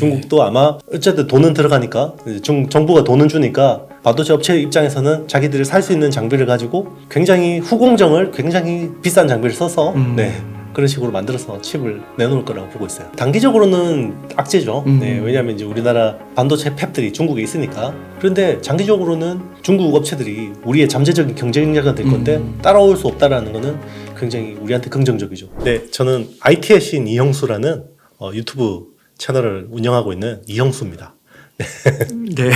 중국도 아마 어쨌든 돈은 들어가니까 정부가 돈은 주니까 반도체 업체 입장에서는 자기들이 살 수 있는 장비를 가지고 굉장히 후공정을 굉장히 비싼 장비를 써서 그런 식으로 만들어서 칩을 내놓을 거라고 보고 있어요. 단기적으로는 악재죠. 네, 왜냐하면 이제 우리나라 반도체 팹들이 중국에 있으니까. 그런데 장기적으로는 중국 업체들이 우리의 잠재적인 경쟁자가 될 건데 따라올 수 없다라는 거는 굉장히 우리한테 긍정적이죠. 네, 저는 IT의 신 이형수라는 유튜브 채널을 운영하고 있는 이형수입니다. 네.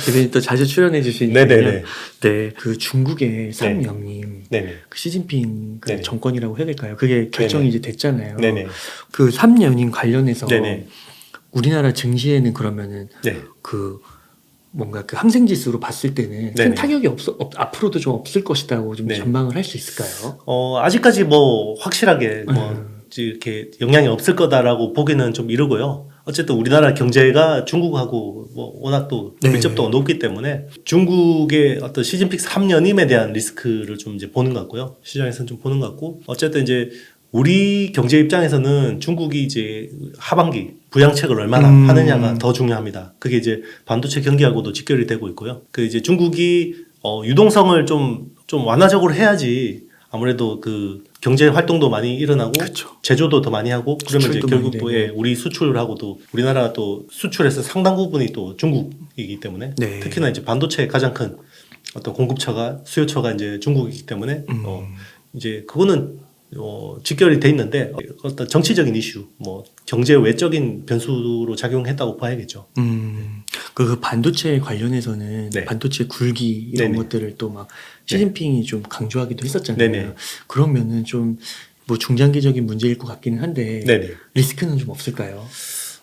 대표님 또 자주 출연해 주시니까요. 네네네. 네. 그 중국의 삼영님, 네네. 그 시진핑 그 네네. 정권이라고 해야 될까요? 그게 결정이 네네. 이제 됐잖아요. 네네. 그 삼연인 관련해서 네네. 우리나라 증시에는 그러면은 네. 그 뭔가 그 항생 지수로 봤을 때는 큰 네네. 타격이 앞으로도 좀 없을 것이다고 좀 네. 전망을 할 수 있을까요? 아직까지 뭐 확실하게 이렇게 영향이 없을 거다라고 보기는 좀 이르고요. 어쨌든 우리나라 경제가 중국하고 뭐 워낙 또 밀접도가 높기 때문에 중국의 어떤 시진핑 3년임에 대한 리스크를 좀 이제 보는 것 같고요. 시장에서는 좀 보는 것 같고, 어쨌든 이제 우리 경제 입장에서는 중국이 이제 하반기 부양책을 얼마나 하느냐가 더 중요합니다. 그게 이제 반도체 경기하고도 직결이 되고 있고요. 그 이제 중국이 유동성을 좀 완화적으로 해야지 아무래도 그 경제 활동도 많이 일어나고 그쵸. 제조도 더 많이 하고 그러면 이제 결국 많이 또 우리 수출하고도 우리나라 또 수출에서 상당 부분이 또 중국이기 때문에 특히나 이제 반도체의 가장 큰 어떤 공급처가 수요처가 이제 중국이기 때문에 이제 그거는 직결이 돼 있는데 어떤 정치적인 이슈, 뭐 경제 외적인 변수로 작용했다고 봐야겠죠. 그 반도체 관련해서는 네. 반도체 굴기 이런 네네. 것들을 또 막 시진핑이 좀 강조하기도 했었잖아요. 네네. 그러면은 좀 뭐 중장기적인 문제일 것 같기는 한데 네네. 리스크는 좀 없을까요?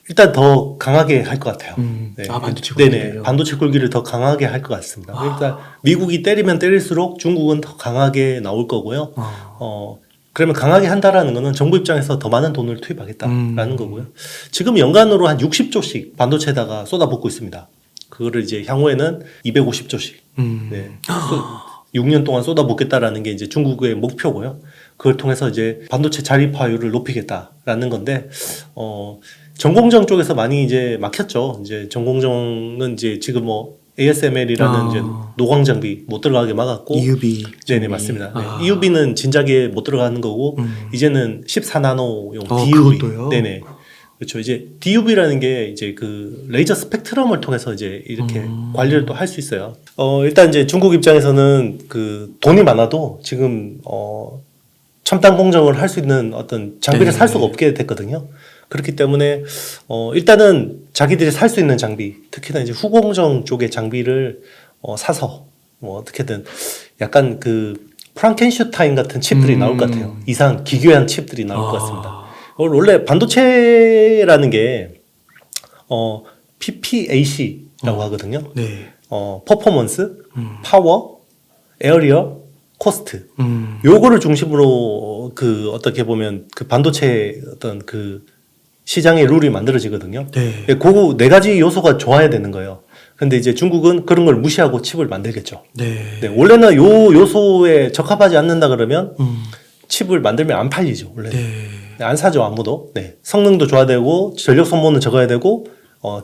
일단 더 강하게 할 것 같아요. 네. 반도체 굴기를요? 네네. 반도체 굴기를 더 강하게 할 것 같습니다. 그러니까 미국이 때리면 때릴수록 중국은 더 강하게 나올 거고요. 그러면 강하게 한다라는 거는 정부 입장에서 더 많은 돈을 투입하겠다라는 거고요. 지금 연간으로 한 60조씩 반도체에다가 쏟아붓고 있습니다. 그거를 이제 향후에는 250조씩. 네. 6년 동안 쏟아붓겠다라는 게 이제 중국의 목표고요. 그걸 통해서 이제 반도체 자립화율을 높이겠다라는 건데, 전공정 쪽에서 많이 이제 막혔죠. 이제 전공정은 이제 지금 뭐 ASML이라는 이제 노광 장비 못 들어가게 막았고, EUV. 네네 맞습니다. 네. EUV는 진작에 못 들어가는 거고, 이제는 14나노용 DUV. 그것도요? 네네. 그렇죠. 이제 DUV라는 게 이제 그 레이저 스펙트럼을 통해서 이제 이렇게 관리를 또 할 수 있어요. 일단 이제 중국 입장에서는 그 돈이 많아도 지금 첨단 공정을 할 수 있는 어떤 장비를 살 수가 없게 됐거든요. 그렇기 때문에 일단은 자기들이 살 수 있는 장비, 특히나 이제 후공정 쪽의 장비를 사서 뭐 어떻게든 약간 그 프랑켄슈타인 같은 칩들이 나올 것 같아요. 이상 기괴한 칩들이 나올 것 같습니다. 원래 반도체라는 게 PPAC라고 하거든요. 네. 퍼포먼스, 파워, 에어리어, 코스트. 요거를 중심으로 그 어떻게 보면 그 반도체 어떤 그 시장의 룰이 만들어지거든요. 네. 그 네 가지 요소가 좋아야 되는 거예요. 근데 이제 중국은 그런 걸 무시하고 칩을 만들겠죠. 네. 네, 원래는 요 요소에 적합하지 않는다 그러면 칩을 만들면 안 팔리죠. 원래. 네. 안 사죠, 아무도. 네. 성능도 좋아야 되고 전력 소모는 적어야 되고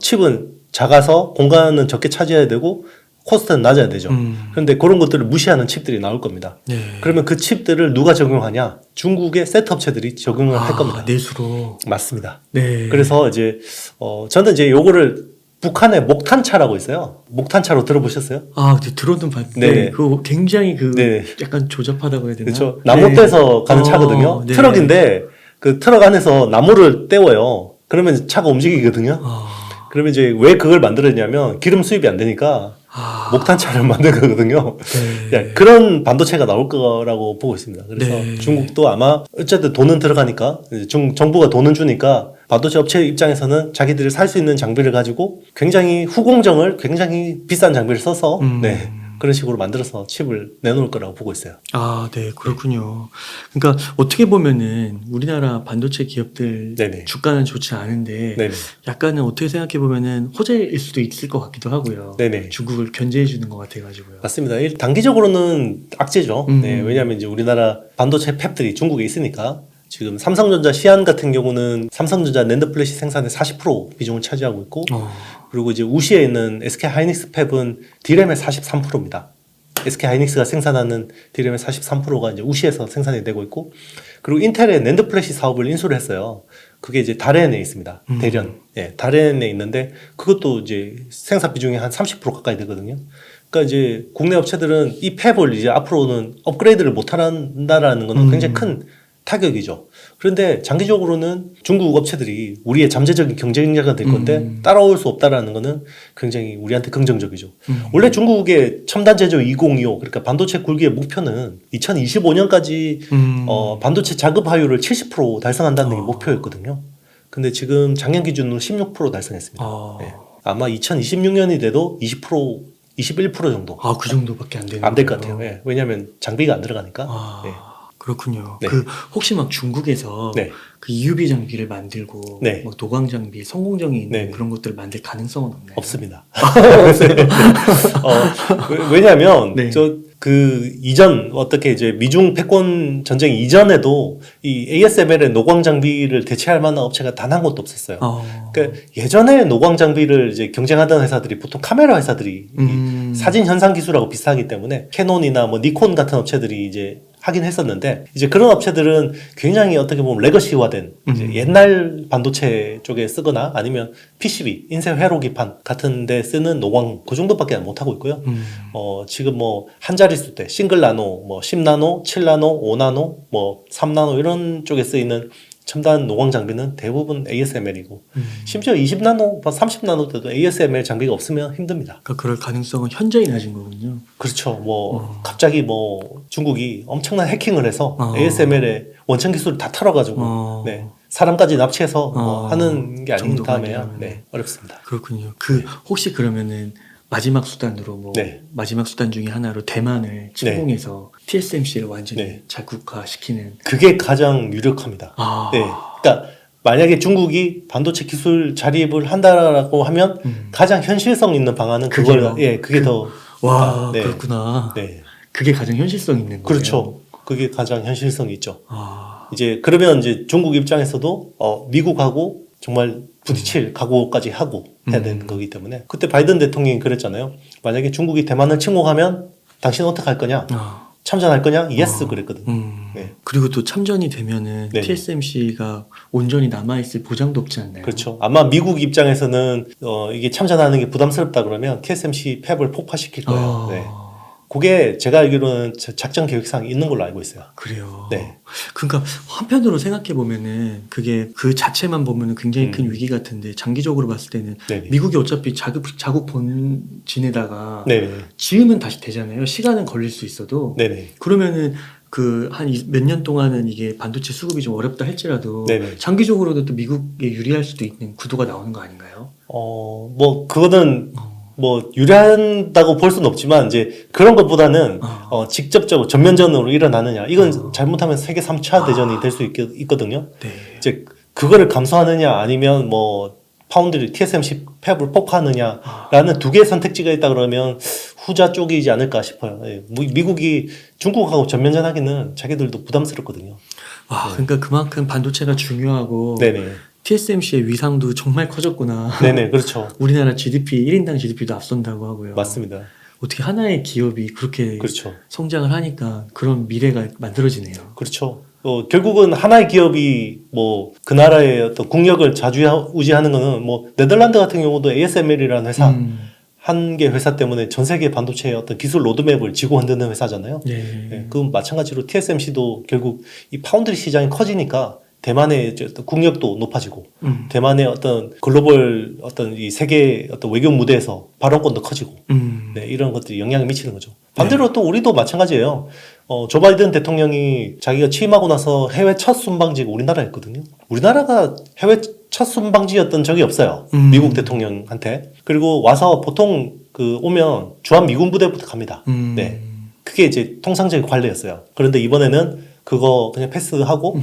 칩은 작아서 공간은 적게 차지해야 되고 코스트는 낮아야 되죠. 그런데 그런 것들을 무시하는 칩들이 나올 겁니다. 네. 그러면 그 칩들을 누가 적용하냐? 중국의 셋업체들이 적용을 할 겁니다. 내수로. 맞습니다. 네. 그래서 이제 저는 이제 요거를 북한의 목탄차라고 있어요. 목탄차로 들어보셨어요? 네, 들어는 봤는데 네. 그거 굉장히 그 네. 약간 조잡하다고 해야 되나? 그렇죠. 나무 떼서 가는 차거든요. 네. 트럭인데 그 트럭 안에서 나무를 떼워요. 그러면 차가 움직이거든요. 그러면 이제 왜 그걸 만들었냐면 기름 수입이 안 되니까 목탄차를 만든 거거든요. 네. 그런 반도체가 나올 거라고 보고 있습니다. 그래서 네. 중국도 아마 어쨌든 돈은 들어가니까 정부가 돈은 주니까 반도체 업체 입장에서는 자기들이 살 수 있는 장비를 가지고 굉장히 후공정을 굉장히 비싼 장비를 써서 네, 그런 식으로 만들어서 칩을 내놓을 거라고 보고 있어요. 네, 그렇군요. 그러니까 어떻게 보면은 우리나라 반도체 기업들 네네. 주가는 좋지 않은데 네네. 약간은 어떻게 생각해 보면은 호재일 수도 있을 것 같기도 하고요. 네네. 중국을 견제해 주는 것 같아가지고요. 맞습니다. 단기적으로는 악재죠. 네, 왜냐하면 이제 우리나라 반도체 팹들이 중국에 있으니까 지금 삼성전자 시안 같은 경우는 삼성전자 낸드 플래시 생산의 40% 비중을 차지하고 있고 그리고 이제 우시에 있는 SK 하이닉스 팹은 D램의 43%입니다. SK 하이닉스가 생산하는 D램의 43%가 이제 우시에서 생산이 되고 있고 그리고 인텔의 낸드 플래시 사업을 인수를 했어요. 그게 이제 다롄에 있습니다. 대련. 예, 다롄에 있는데 그것도 이제 생산 비중이 한 30% 가까이 되거든요. 그러니까 이제 국내 업체들은 이 팹을 이제 앞으로는 업그레이드를 못 한다라는 건 굉장히 큰 타격이죠. 그런데 장기적으로는 중국 업체들이 우리의 잠재적인 경쟁자가 될 건데 따라올 수 없다라는 거는 굉장히 우리한테 긍정적이죠. 원래 중국의 첨단 제조 2025 그러니까 반도체 굴기의 목표는 2025년까지 반도체 자급화율을 70% 달성한다는 게 목표였거든요. 근데 지금 작년 기준으로 16% 달성했습니다. 네. 아마 2026년이 돼도 20% 21% 정도. 그 정도밖에 안 되는 안 될 것 같아요. 네. 왜냐하면 장비가 안 들어가니까. 네. 그렇군요. 네. 그 혹시 막 중국에서 네. 그 EUV 장비를 만들고 네. 뭐 도광 장비, 성공정이 있는 네. 그런 것들을 만들 가능성은 없나요? 없습니다. 왜냐하면 네. 그 이전 어떻게 이제 미중 패권 전쟁 이전에도 이 ASML의 노광 장비를 대체할 만한 업체가 단 한 곳도 없었어요. 그러니까 예전에 노광 장비를 이제 경쟁하던 회사들이 보통 카메라 회사들이 이 사진 현상 기술하고 비슷하기 때문에 캐논이나 뭐 니콘 같은 업체들이 이제 하긴 했었는데 이제 그런 업체들은 굉장히 어떻게 보면 레거시화된 이제 옛날 반도체 쪽에 쓰거나 아니면 PCB 인쇄 회로기판 같은 데 쓰는 노광 그 정도밖에 못 하고 있고요. 지금 뭐 한 자릿수대 싱글 나노 뭐 10나노, 7나노, 5나노, 뭐 3나노 이런 쪽에 쓰이는 첨단 노광 장비는 대부분 ASML이고 심지어 20나노, 30나노 때도 ASML 장비가 없으면 힘듭니다. 그러니까 그럴 가능성은 현저히 낮은 거군요. 그렇죠. 갑자기 중국이 엄청난 해킹을 해서 ASML의 원천 기술을 다 털어가지고 네. 사람까지 납치해서 하는 게 아닌 다음에야 네, 어렵습니다. 그렇군요. 혹시 그러면은 마지막 수단으로 네. 마지막 수단 중에 하나로 대만을 침공해서 TSMC를 완전히 자국화시키는 그게 가장 유력합니다. 네. 그러니까 만약에 중국이 반도체 기술 자립을 한다라고 하면 가장 현실성 있는 방안은 그게 더 그렇구나. 네. 그게 가장 현실성 있는 거예요. 그렇죠. 그게 가장 현실성이 있죠. 이제 그러면 이제 중국 입장에서도 미국하고 정말 부딪힐 각오까지 하고 해야 되는 거기 때문에 그때 바이든 대통령이 그랬잖아요. 만약에 중국이 대만을 침공하면 당신 어떻게 할 거냐? 참전할 거냐? 예스 그랬거든요. 네. 그리고 또 참전이 되면은 네네. TSMC가 온전히 남아있을 보장도 없지 않나요? 그렇죠. 아마 미국 입장에서는 이게 참전하는 게 부담스럽다 그러면 TSMC 팹을 폭파시킬 거예요. 네. 그게 제가 알기로는 작전 계획상 있는 걸로 알고 있어요. 그래요. 네. 그러니까 한편으로 생각해 보면은 그게 그 자체만 보면은 굉장히 큰 위기 같은데 장기적으로 봤을 때는 네네. 미국이 어차피 자국 본진에다가 네네. 지으면 다시 되잖아요. 시간은 걸릴 수 있어도. 네네. 그러면은 그 한 몇 년 동안은 이게 반도체 수급이 좀 어렵다 할지라도 네네. 장기적으로도 또 미국에 유리할 수도 있는 구도가 나오는 거 아닌가요? 그거는 유리한다고 볼 수는 없지만 이제 그런 것보다는 직접적으로 전면전으로 일어나느냐 이건 잘못하면 세계 3차 대전이 될 수 있거든요. 네. 이제 그거를 감수하느냐 아니면 파운드리 TSMC 팹을 폭파하느냐라는 두 개의 선택지가 있다 그러면 후자 쪽이지 않을까 싶어요. 예. 미국이 중국하고 전면전하기는 자기들도 부담스럽거든요. 그러니까 그만큼 반도체가 중요하고 네네. TSMC의 위상도 정말 커졌구나. 네네, 그렇죠. 우리나라 GDP 1인당 GDP도 앞선다고 하고요. 맞습니다. 어떻게 하나의 기업이 그렇게 그렇죠. 성장을 하니까 그런 미래가 만들어지네요. 그렇죠. 결국은 하나의 기업이 그 나라의 어떤 국력을 좌지우지하는 거는 네덜란드 같은 경우도 ASML이라는 회사 한 개 회사 때문에 전 세계 반도체의 어떤 기술 로드맵을 지고 흔드는 회사잖아요. 네, 그 마찬가지로 TSMC도 결국 이 파운드리 시장이 커지니까 대만의 어떤 국력도 높아지고 대만의 어떤 글로벌 어떤 이 세계 어떤 외교 무대에서 발언권도 커지고 네, 이런 것들이 영향을 미치는 거죠. 반대로 또 우리도 마찬가지예요. 조 바이든 대통령이 자기가 취임하고 나서 해외 첫 순방지가 우리나라였거든요. 우리나라가 해외 첫 순방지였던 적이 없어요. 미국 대통령한테. 그리고 와서 보통 오면 주한 미군 부대부터 갑니다. 네, 그게 이제 통상적인 관례였어요. 그런데 이번에는 그거 그냥 패스하고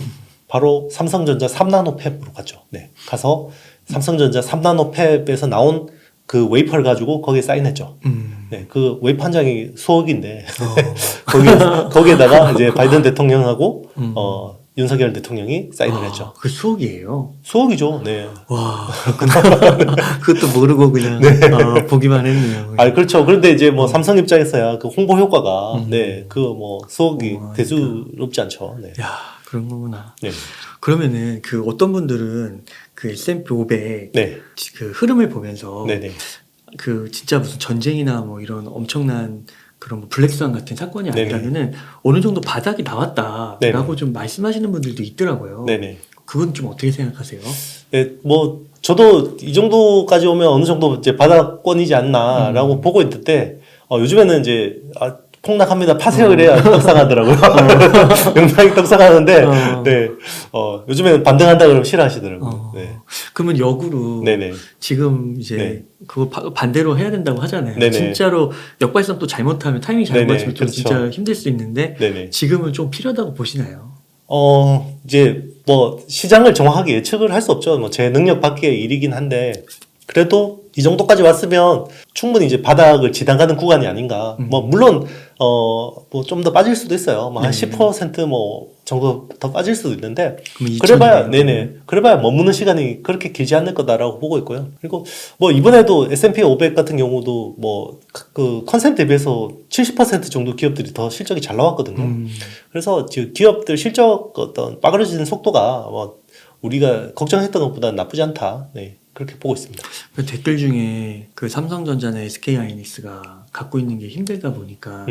바로 삼성전자 3나노 팹으로 갔죠. 네. 가서 삼성전자 3나노 팹에서 나온 그 웨이퍼를 가지고 거기에 사인했죠. 네. 그 웨이퍼 한 장이 수억인데 거기에다가 이제 바이든 대통령하고 윤석열 대통령이 사인을 했죠. 그 수억이에요. 수억이죠. 네. 와, 그것도 모르고 그냥 보기만 했네요. 아, 그렇죠. 그런데 이제 뭐 삼성 입장에서야 그 홍보 효과가 네, 그 뭐 수억이 대수롭지 않죠. 네. 야, 그런 거구나. 네. 그러면은 그 어떤 분들은 그 S&P 500 네. 그 흐름을 보면서 네네. 그 진짜 무슨 전쟁이나 뭐 이런 엄청난 그런 뭐 블랙스완 같은 사건이 네네. 아니라면은 어느 정도 바닥이 나왔다라고 네네. 좀 말씀하시는 분들도 있더라고요. 네네. 그건 좀 어떻게 생각하세요? 네, 뭐 저도 이 정도까지 오면 어느 정도 이제 바닥권이지 않나라고 보고 있는데 요즘에는 이제 폭락합니다. 파세요 이래야 떡상하더라고요. 영상이 떡상하는데 네. 요즘에는 반등한다 그러면 싫어하시더라고요. 네. 그러면 역으로 네네. 지금 이제 네. 그거 반대로 해야 된다고 하잖아요. 네네. 진짜로 역발상 또 잘못하면 타이밍 잘못 네네. 맞추면 또 그렇죠. 진짜 힘들 수 있는데 네네. 지금은 좀 필요하다고 보시나요? 이제 뭐 시장을 정확하게 예측을 할 수 없죠. 뭐 제 능력 밖의 일이긴 한데 그래도 이 정도까지 왔으면 충분히 이제 바닥을 지나가는 구간이 아닌가. 뭐 물론 뭐 좀 더 빠질 수도 있어요. 뭐 한 10% 정도 더 빠질 수도 있는데 그래봐야 네네 그래봐야 머무는 시간이 그렇게 길지 않을 거다라고 보고 있고요. 그리고 뭐 이번에도 S&P 500 같은 경우도 뭐 그 컨셉 대비해서 70% 정도 기업들이 더 실적이 잘 나왔거든요. 그래서 지금 기업들 실적 어떤 빠그러지는 속도가 뭐 우리가 걱정했던 것보다 나쁘지 않다. 네. 그렇게 보고 있습니다. 그 댓글 중에 그 삼성전자나 SK하이닉스가 갖고 있는 게 힘들다 보니까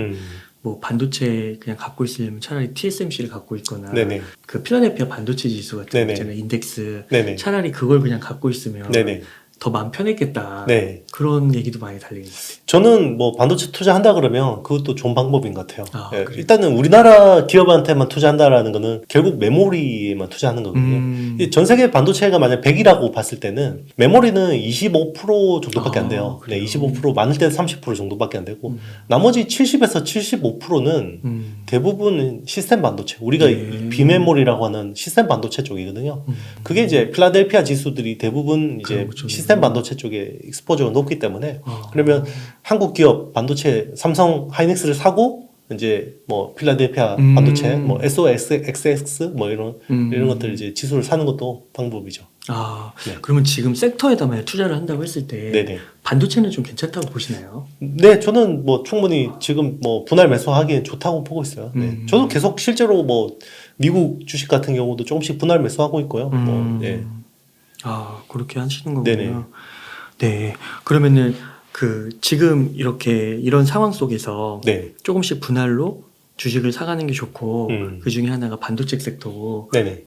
뭐 반도체 그냥 갖고 있으려면 차라리 TSMC를 갖고 있거나 네네. 그 필라델피아 반도체 지수 같은 거 네네. 있잖아요. 인덱스 네네. 차라리 그걸 그냥 갖고 있으면 네네. 더 마음 편했겠다. 네. 그런 얘기도 많이 달리는 것 같아요. 저는 뭐 반도체 투자한다 그러면 그것도 좋은 방법인 것 같아요. 예, 그래요? 일단은 우리나라 기업한테만 투자한다라는 거는 결국 메모리에만 투자하는 거거든요. 전 세계 반도체가 만약 100이라고 봤을 때는 메모리는 25% 정도밖에 안 돼요. 네, 25% 많을 때는 30% 정도밖에 안 되고 나머지 70에서 75%는 대부분 시스템 반도체. 우리가 비메모리라고 하는 시스템 반도체 쪽이거든요. 그게 이제 필라델피아 지수들이 대부분 이제 시스템 반도체 쪽에 익스포저가 높기 때문에 그러면 한국 기업 반도체 삼성 하이닉스를 사고 이제 뭐 필라델피아 반도체 뭐 SOXX 뭐 이런 것들 이제 지수를 사는 것도 방법이죠. 네. 그러면 지금 섹터에다 만약 투자를 한다고 했을 때 네네. 반도체는 좀 괜찮다고 보시나요? 네, 저는 뭐 충분히 지금 뭐 분할 매수하기엔 좋다고 보고 있어요. 네. 저도 계속 실제로 뭐 미국 주식 같은 경우도 조금씩 분할 매수하고 있고요. 뭐, 네. 그렇게 하시는 거군요. 네네. 네. 그러면은 그 지금 이렇게 이런 상황 속에서 네. 조금씩 분할로 주식을 사가는 게 좋고 음. 그 중에 하나가 반도체 섹터고 네네.